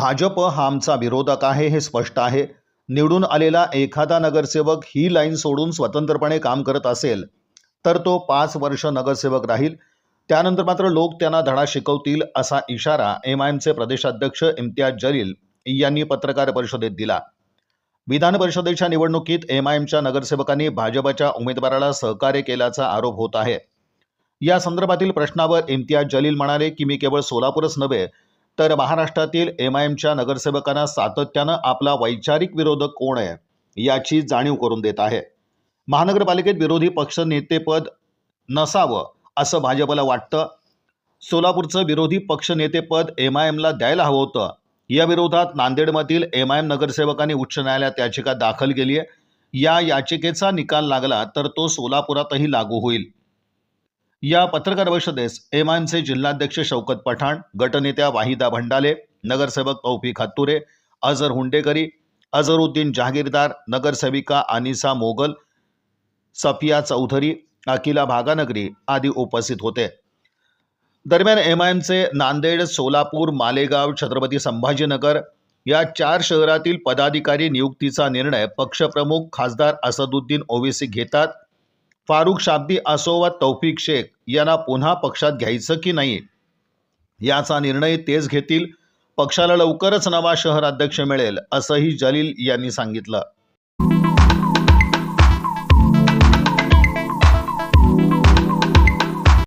भाजप हा आमचा विरोधक आहे हे स्पष्ट आहे. निवडून आलेला एखादा नगरसेवक ही लाईन सोडून स्वतंत्रपणे काम करत असेल तर तो 5 वर्ष नगरसेवक राहील. त्यानंतर मात्र लोक त्यांना धडा शिकवतील असा इशारा एमआयएमचे प्रदेशाध्यक्ष इम्तियाज जलील यांनी पत्रकार परिषदेत दिला. विधान परिषदेच्या निवडणुकीत एमआयएमच्या नगरसेवकांनी भाजपच्या उमेदवाराला सहकार्य केल्याचा आरोप होत आहे. या संदर्भातील प्रश्नावर इम्तियाज जलील म्हणाले की मी केवळ सोलापूरच नव्हे तर महाराष्ट्रातील एमआयएमच्या नगरसेवकांना सातत्यानं आपला वैचारिक विरोधक कोण आहे याची जाणीव करून देत आहे. महानगरपालिकेत विरोधी पक्ष नेतेपद नसावं असं भाजपला वाटतं. सोलापूरचं विरोधी पक्ष नेतेपद एमआयएमला द्यायला हवं होतं. या विरोधात नांदेडमधील एमआयएम नगरसेवकांनी उच्च न्यायालयात याचिका दाखल केली आहे. या याचिकेचा निकाल लागला तर तो सोलापुरातही लागू होईल. या पत्रकार परिषदेस एमआयएमचे जिल्हाध्यक्ष शौकत पठाण, गटनेत्या वाहिदा भंडाले, नगरसेवक तौफिक हत्तुरे, अजहर हुंडेकरी, अजहरुद्दीन जहागीरदार, नगरसेविका अनिसा मोगल, सफिया चौधरी, अकिला भागानगरी आदी उपस्थित होते. दरम्यान एमआयएमचे नांदेड, सोलापूर, मालेगाव, छत्रपती संभाजीनगर या 4 शहरातील पदाधिकारी नियुक्तीचा निर्णय पक्षप्रमुख खासदार असदुद्दीन ओवेसी घेतात. फारुख शाब्दी असो वा तौफिक शेख यांना पुन्हा पक्षात घ्यायचं की नाही याचा निर्णय तेच घेतील. पक्षाला लवकरच नवा शहर अध्यक्ष मिळेल असंही जलील यांनी सांगितलं.